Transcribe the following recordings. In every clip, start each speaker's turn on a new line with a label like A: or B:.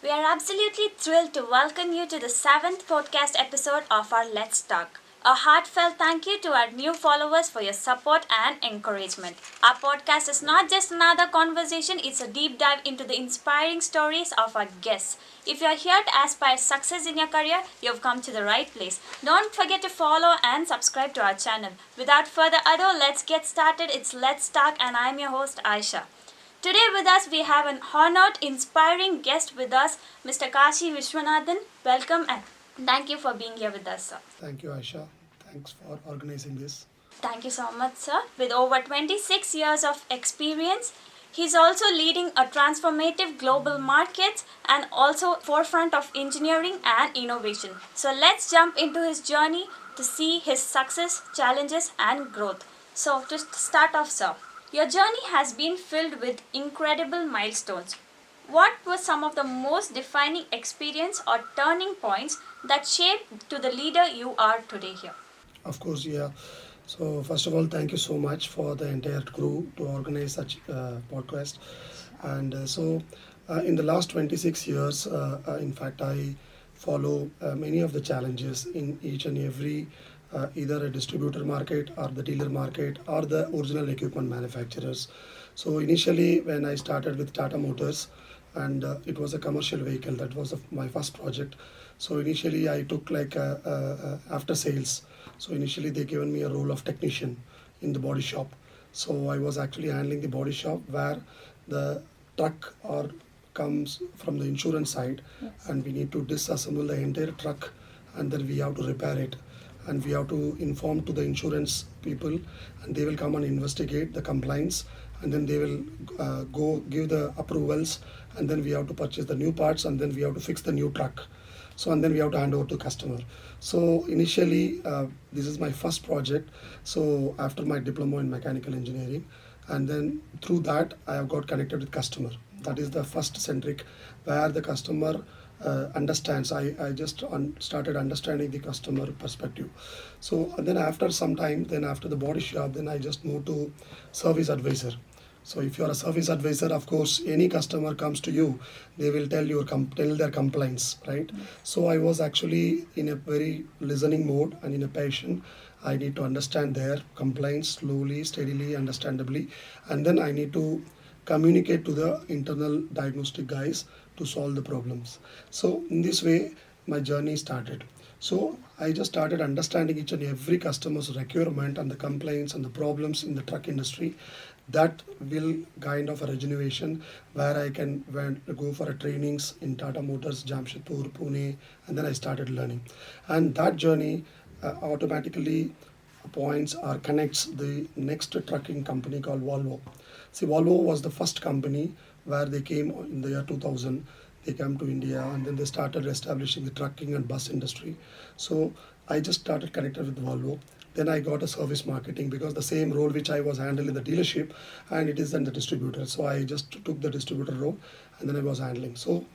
A: We are absolutely thrilled to welcome you to the seventh podcast episode of our Let's Talk. A heartfelt thank you to our new followers for your support and encouragement. Our podcast is not just another conversation, it's a deep dive into the inspiring stories of our guests. If you are here to aspire success in your career, you've come to the right place. Don't forget to follow and subscribe to our channel. Without further ado, let's get started. It's Let's Talk, and I'm your host, Aisha. Today with us we have an honored, inspiring guest with us, Mr. Kasiviswanathan. Welcome and thank you for being here with us, sir.
B: Thank you, Aisha. Thanks for organizing this.
A: Thank you so much, sir. With over 26 years of experience, he's also leading a transformative global markets and also forefront of engineering and innovation. So let's jump into his journey to see his success, challenges and growth. So to start off, sir, your journey has been filled with incredible milestones. What were some of the most defining experience or turning points that shaped to the leader you are today here?
B: Of course, yeah. So first of all, thank you so much for the entire crew to organize such podcast. And in the last 26 years, in fact, I follow many of the challenges in each and every either a distributor market or the dealer market or the original equipment manufacturers. So initially, when I started with Tata Motors, and it was a commercial vehicle, that was my first project. So initially, I took like after sales. So initially, they given me a role of technician in the body shop. So I was actually handling the body shop where the truck or comes from the insurance side, and we need to disassemble the entire truck, and then we have to repair it, and we have to inform to the insurance people, and they will come and investigate the compliance, and then they will go give the approvals, and then we have to purchase the new parts, and then we have to fix the new truck. So and then we have to hand over to customer. So initially, this is my first project. So after my diploma in mechanical engineering, and then through that I have got connected with customer. That is the first centric, where the customer understands. I just started understanding the customer perspective. So and then after some time, then after the body shop, then I just moved to service advisor. So if you are a service advisor, of course, any customer comes to you, they will tell their complaints, right? So I was actually in a very listening mode and in a passion. I need to understand their complaints slowly, steadily, understandably, and then I need to communicate to the internal diagnostic guys to solve the problems. So in this way, my journey started. So I just started understanding each and every customer's requirement and the complaints and the problems in the truck industry. That will kind of a regeneration where I can go for a trainings in Tata Motors, Jamshedpur, Pune, and then I started learning. And that journey automatically points or connects the next trucking company called Volvo. See, Volvo was the first company where they came in the year 2000. They came to India, and then they started establishing the trucking and bus industry. So I just started connected with Volvo. Then I got a service marketing because the same role which I was handling in the dealership, and it is in the distributor. So I just took the distributor role, and then I was handling. So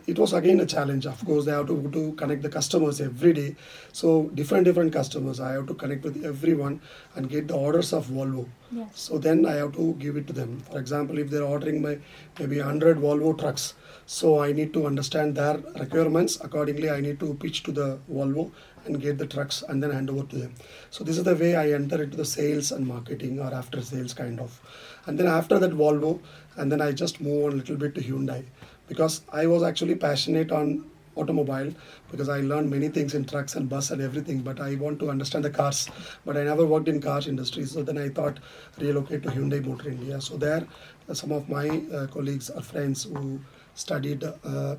B: it was again a challenge. Of course, they have to connect the customers every day. So different customers, I have to connect with everyone and get the orders of Volvo.
A: Yes.
B: So then I have to give it to them. For example, if they're ordering maybe 100 Volvo trucks, so I need to understand their requirements. Accordingly, I need to pitch to the Volvo and get the trucks and then hand over to them. So this is the way I enter into the sales and marketing or after sales kind of. And then after that Volvo, and then I just move on a little bit to Hyundai, because I was actually passionate on automobile, because I learned many things in trucks and bus and everything, but I want to understand the cars, but I never worked in cars industry. So then I thought relocate to Hyundai Motor India. So there some of my colleagues or friends who studied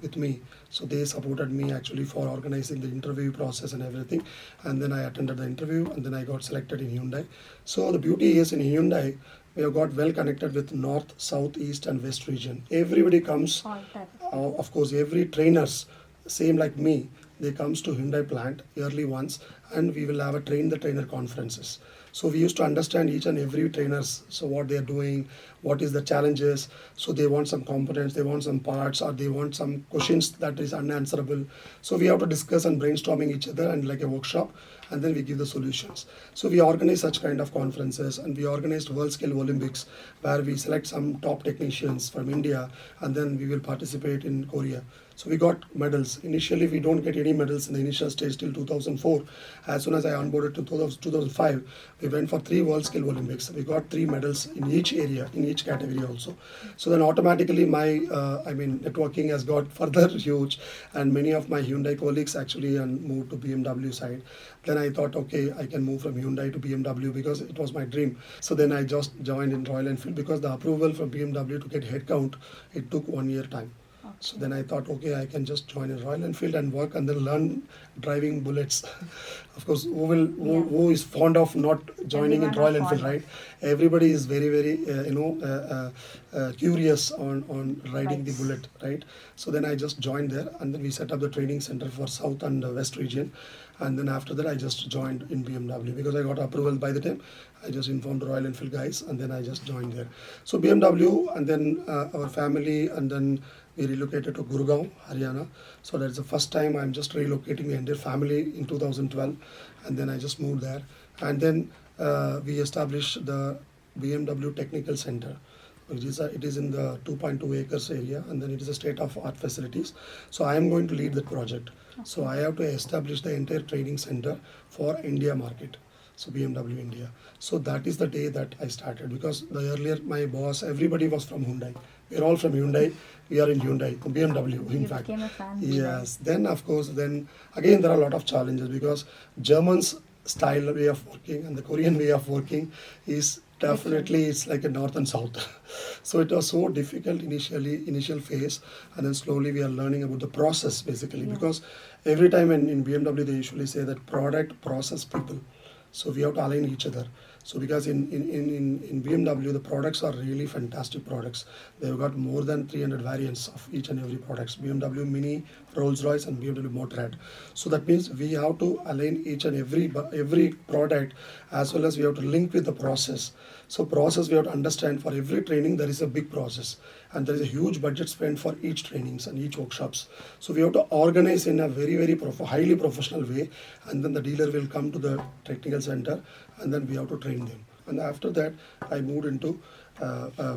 B: with me, so they supported me actually for organizing the interview process and everything, and then I attended the interview, and then I got selected in Hyundai. So the beauty is in Hyundai, we have got well connected with north, south, east and west region. Everybody comes, of course every trainers, same like me, they comes to Hyundai plant yearly once, and we will have a train the trainer conferences. So we used to understand each and every trainers, so what they are doing, what is the challenges. So they want some components, they want some parts, or they want some questions that is unanswerable. So we have to discuss and brainstorming each other and like a workshop, and then we give the solutions. So we organize such kind of conferences, and we organized world scale Olympics where we select some top technicians from India, and then we will participate in Korea. So we got medals. Initially, we don't get any medals in the initial stage till 2004. As soon as I onboarded to 2005, we went for 3 World Skill Olympics. We got 3 medals in each area, in each category also. So then automatically my, networking has got further huge, and many of my Hyundai colleagues actually moved to BMW side. Then I thought, okay, I can move from Hyundai to BMW because it was my dream. So then I just joined in Royal Enfield because the approval from BMW to get headcount, it took 1 year time. So then I thought, okay, I can just join in Royal Enfield and work and then learn driving bullets. Of course, who is fond of not joining in Royal Enfield, right? Everybody is very, very, curious on riding the bullet, right? So then I just joined there, and then we set up the training center for South and West region. And then after that, I just joined in BMW because I got approval by the time. I just informed the Royal Enfield guys, and then I just joined there. So BMW, and then our family, and then we relocated to Gurgaon, Haryana. So that's the first time I'm just relocating the entire family in 2012, and then I just moved there. And then we established the BMW Technical Center. It is in the 2.2 acres area, and then it is a state-of-art facilities. So I am going to lead that project. So I have to establish the entire training center for India market. So BMW India. So that is the day that I started, because the earlier my boss, everybody was from Hyundai. We're all from Hyundai. We are in Hyundai, BMW in fact.
A: Became a fan.
B: Yes. Then of course, then again there are a lot of challenges because Germans style way of working and the Korean way of working is definitely, it's like a north and south. So it was so difficult initial phase, and then slowly we are learning about the process basically, because every time in BMW they usually say that product, process, people. So we have to align each other. So because in BMW the products are really fantastic products. They've got more than 300 variants of each and every products. BMW Mini, Rolls-Royce and BMW Motorrad. So that means we have to align each and every product, as well as we have to link with the process. So process we have to understand. For every training there is a big process, and there is a huge budget spent for each trainings and each workshops. So we have to organize in a very highly professional way, and then the dealer will come to the technical center, and then we have to train them. And after that I moved into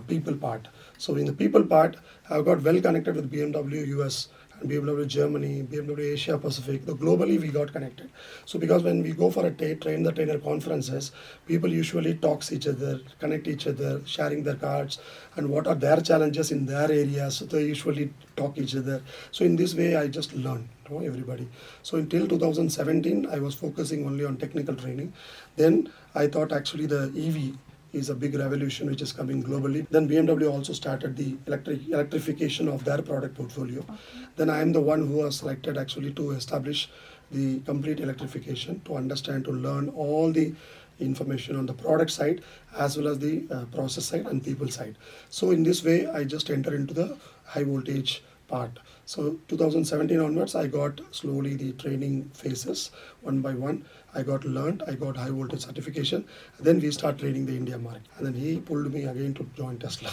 B: people part. So in the people part, I've got well connected with BMW US and BMW Germany, BMW Asia Pacific. So globally we got connected. So because when we go for a train the trainer conferences, people usually talks each other, connect each other, sharing their cards and what are their challenges in their areas. So they usually talk each other. So in this way I just learned, everybody. So until 2017 I was focusing only on technical training. Then I thought actually the EV is a big revolution which is coming globally. Then BMW also started the electrification of their product portfolio. Okay. Then I am the one who was selected actually to establish the complete electrification, to understand, to learn all the information on the product side as well as the process side and people side. So in this way I just enter into the high voltage part. So 2017 onwards I got slowly the training phases one by one. I got high voltage certification. Then we start training the India market. And then he pulled me again to join Tesla.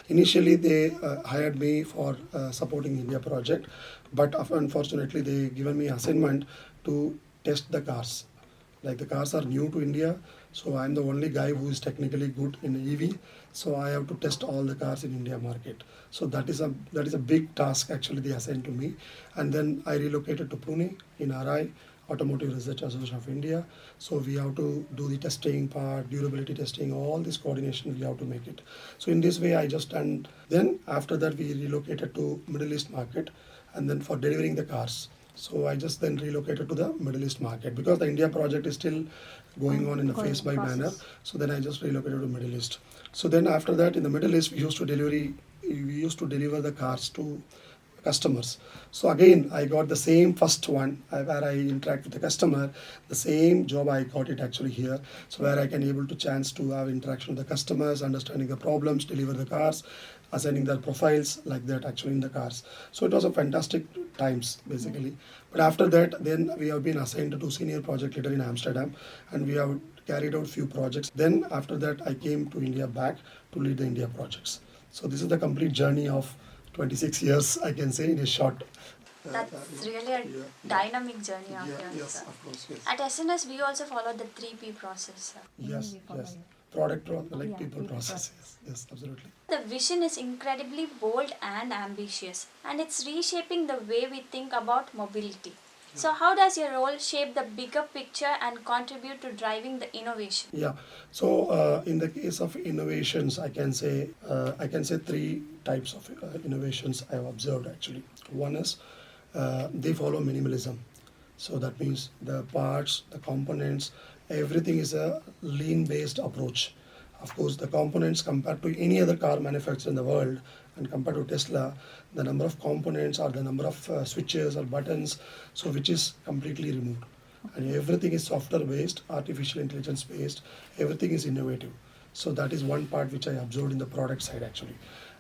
B: Initially they hired me for supporting India project, but unfortunately they given me assignment to test the cars. Like the cars are new to India, so I'm the only guy who is technically good in EV. So I have to test all the cars in India market. So that is a big task actually they assigned to me. And then I relocated to Pune in RI, Automotive Research Association of India. So we have to do the testing part, durability testing, all this coordination we have to make it. So in this way I just done. Then after that we relocated to Middle East market, and then for delivering the cars. So I just then relocated to the Middle East market because the India project is still going on in a phase by manner. So then I just relocated to Middle East. So then after that in the Middle East we used to deliver the cars to customers. So again I got the same first one where I interact with the customer. The same job I got it actually here. So where I can able to chance to have interaction with the customers, understanding the problems, deliver the cars, assigning their profiles like that actually in the cars. So it was a fantastic times basically. But after that then we have been assigned to senior project leader in Amsterdam, and we have carried out few projects. Then after that I came to India back to lead the India projects. So this is the complete journey of 26 years, I can say, in a short.
A: That's really a dynamic journey of yours.
B: Yes, of course, yes.
A: At SNS, we also follow the 3P process.
B: Yes. like
A: Yeah,
B: people
A: people
B: process. Yes, absolutely.
A: The vision is incredibly bold and ambitious, and it's reshaping the way we think about mobility. So, how does your role shape the bigger picture and contribute to driving the innovation?
B: Yeah. So in the case of innovations, I can say three types of innovations I have observed actually. One is they follow minimalism. So that means the parts, the components, everything is a lean-based approach. Of course, the components compared to any other car manufacturer in the world and compared to Tesla, the number of components or the number of switches or buttons, so which is completely removed. And everything is software based, artificial intelligence based, everything is innovative. So that is one part which I observed in the product side actually.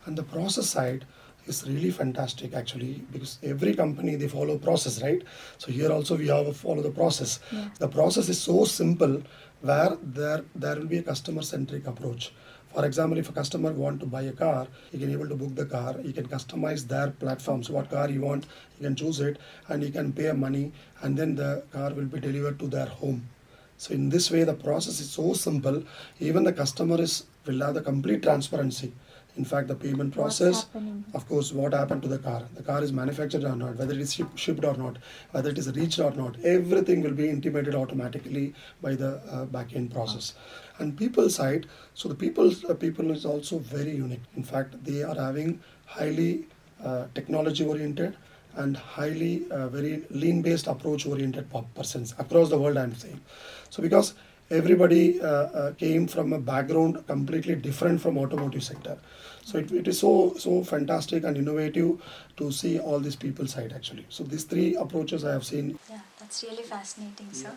B: And the process side is really fantastic actually, because every company they follow process, right? So here also we have to follow the process. The process is so simple where there will be a customer centric approach. For example, if a customer want to buy a car, he can able to book the car. He can customize their platforms. What car he want, he can choose it, and he can pay money, and then the car will be delivered to their home. So in this way, the process is so simple. Even the customer is will have the complete transparency. In fact, the payment process, of course, what happened to the car is manufactured or not, whether it is shipped or not, whether it is reached or not, everything will be intimated automatically by the back end process. And people side, so the people is also very unique. In fact, they are having highly technology oriented and highly very lean based approach oriented persons across the world, I'm saying. So because everybody came from a background completely different from automotive sector, so it is so fantastic and innovative to see all these people side actually. So these three approaches I have seen.
A: Yeah, that's really fascinating, sir.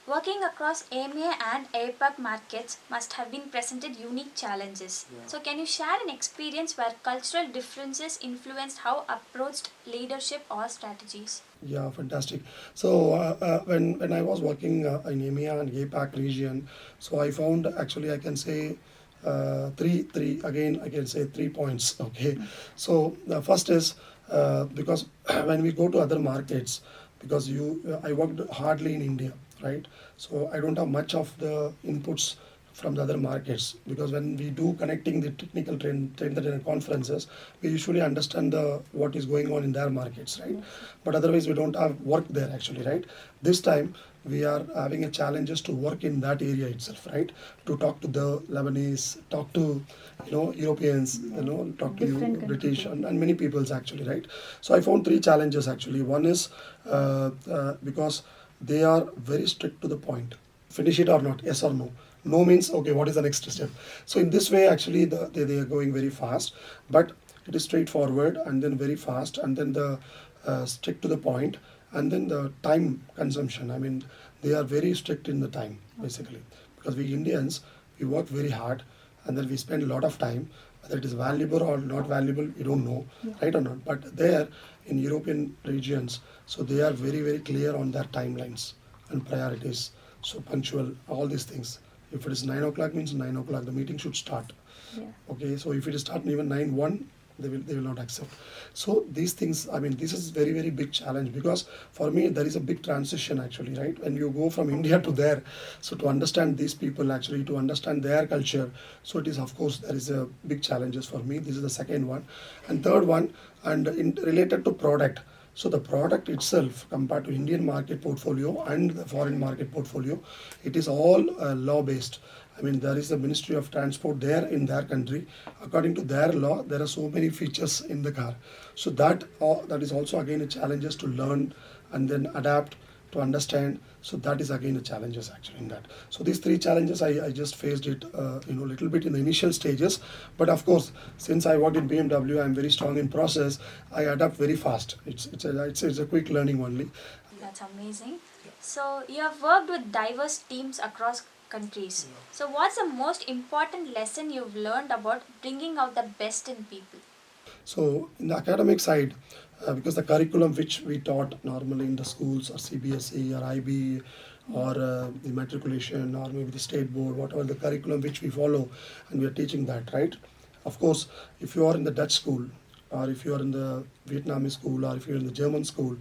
A: Working across EMEA and APAC markets must have been presented unique challenges. So, can you share an experience where cultural differences influenced how approached leadership or strategies?
B: Yeah, fantastic. So when I was working in EMEA and APAC region, so I found actually I can say three again I can say 3 points. Okay, so the first is because when we go to other markets, because I worked hardly in India, right? So I don't have much of the inputs from the other markets, because when we do connecting the technical train conferences, we usually understand what is going on in their markets, right? But otherwise we don't have work there actually, right? This time we are having a challenges to work in that area itself, right? To talk to the Lebanese, talk to Europeans, talk to British and many peoples actually, right? So I found three challenges actually. One is because they are very strict to the point. Finish it or not, yes or no. No means okay, what is the next step? So in this way actually they are going very fast, but it is straightforward and then very fast, and then the strict to the point, and then the time consumption, I mean they are very strict in the time basically, because we Indians, we work very hard and then we spend a lot of time, whether it is valuable or not valuable we don't know, right or not. But there in European regions, so they are very clear on their timelines and priorities, so punctual, all these things. If it is 9 o'clock, means 9 o'clock the meeting should start. Okay, so if it is starting even 9:01, they will not accept. So these things, I mean, this is very big challenge, because for me there is a big transition actually, right? When you go from India to there, so to understand these people actually, to understand their culture, so it is, of course, there is a big challenges for me. This is the second one. And third one, and related to product. So the product itself, compared to Indian market portfolio and the foreign market portfolio, it is all law based. I mean, there is the Ministry of Transport there in their country. According to their law, there are so many features in the car. So that is also again a challenges to learn and then adapt, to understand. So that is again the challenges actually in that. So these three challenges I just faced it little bit in the initial stages. But of course, since I worked in BMW, I'm very strong in process. I adapt very fast. It's a quick learning only.
A: That's amazing. So, you have worked with diverse teams across countries. So, what's the most important lesson you've learned about bringing out the best in people?
B: So in the academic side, because the curriculum which we taught normally in the schools or CBSE or IB or the matriculation or maybe the state board, whatever the curriculum which we follow, and we are teaching that, right? Of course, if you are in the Dutch school, or if you are in the Vietnamese school, or if you're in the German school,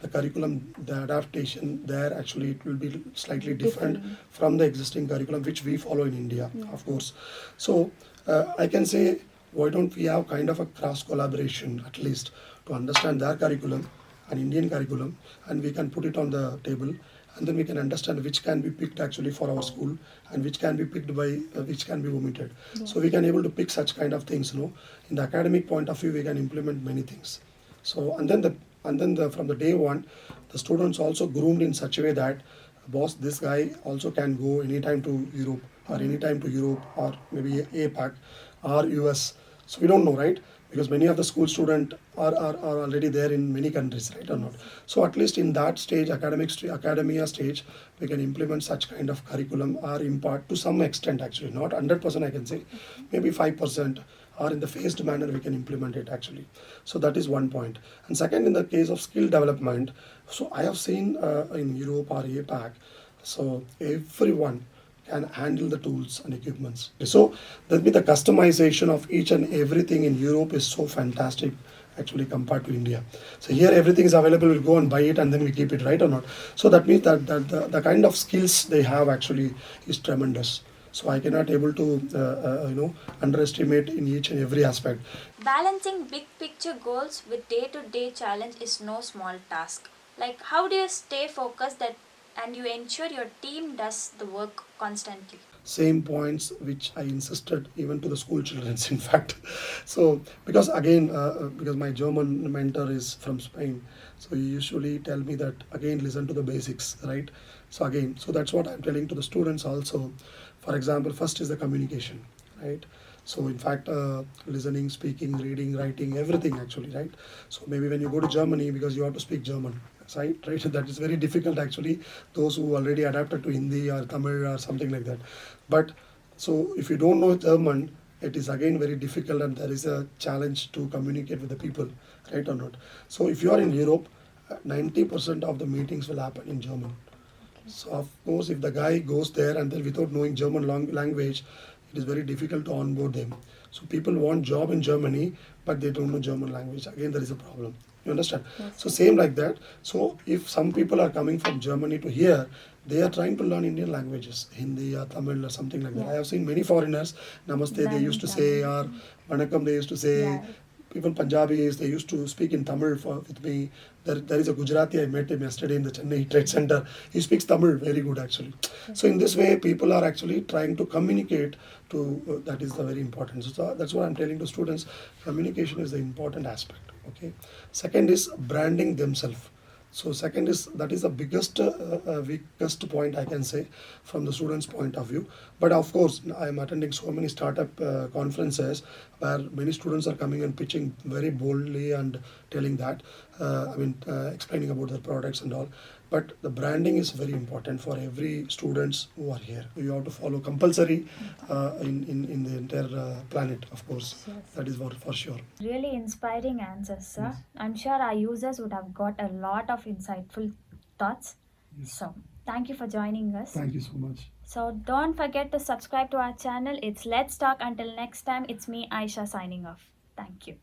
B: the curriculum, the adaptation there actually it will be slightly different from the existing curriculum which we follow in India, of course. So I can say, why don't we have kind of a cross collaboration at least to understand their curriculum, an Indian curriculum, and we can put it on the table, and then we can understand which can be picked actually for our school and which can be picked by which can be omitted. So we can able to pick such kind of things. In the academic point of view, we can implement many things. So and then from the day one, the students also groomed in such a way that, boss, this guy also can go anytime to Europe, or anytime to Europe, or maybe APAC or US. So we don't know, right? Because many of the school students are already there in many countries, right or not? So at least in that stage, academia stage, we can implement such kind of curriculum or impart to some extent actually, not 100% I can say, maybe 5%, or in the phased manner we can implement it actually. So that is one point. And second, in the case of skill development, so I have seen in Europe or APAC, so everyone can handle the tools and equipments. So that means the customization of each and everything in Europe is so fantastic actually compared to India. So here everything is available, we go and buy it and then we keep it, right or not? So that means that the kind of skills they have actually is tremendous. So I cannot able to underestimate in each and every aspect.
A: Balancing big picture goals with day to day challenge is no small task. Like, how do you stay focused that and you ensure your team does the work constantly?
B: Same points which I insisted even to the school children, in fact. So because again, because my German mentor is from Spain, so he usually tell me that again listen to the basics, right? So again, so that's what I'm telling to the students also. For example, first is the communication, right? So in fact, listening, speaking, reading, writing, everything actually, right? So maybe when you go to Germany, because you have to speak German, right? That is very difficult actually. Those who already adapted to Hindi or Tamil or something like that. But so if you don't know German, it is again very difficult, and there is a challenge to communicate with the people, right or not? So if you are in Europe, 90% of the meetings will happen in German. So of course, if the guy goes there and then without knowing German language, it is very difficult to onboard them. So people want job in Germany, but they don't know German language. Again, there is a problem. You understand? So same like that. So if some people are coming from Germany to here, they are trying to learn Indian languages, Hindi or Tamil or something like that. I have seen many foreigners, Namaste they used to say, or Vanakkam they used to say. Even Punjabis, they used to speak in Tamil with me. There is a Gujarati I met him yesterday in the Chennai Trade Center. He speaks Tamil very good actually. So in this way, people are actually trying to communicate to, that is the very important. So that's what I'm telling to students. Communication is the important aspect. Okay. Second is branding themselves. So second is, that is the biggest weakest point I can say from the students' point of view. But of course, I am attending so many startup conferences where many students are coming and pitching very boldly and telling that, explaining about their products and all. But the branding is very important for every students who are here. You have to follow compulsory in the entire planet, of course. That is for sure.
A: Really inspiring answers, sir. I'm sure our users would have got a lot of insightful thoughts. So, thank you for joining us.
B: Thank you so much.
A: So, don't forget to subscribe to our channel. It's Let's Talk. Until next time, it's me, Aisha, signing off. Thank you.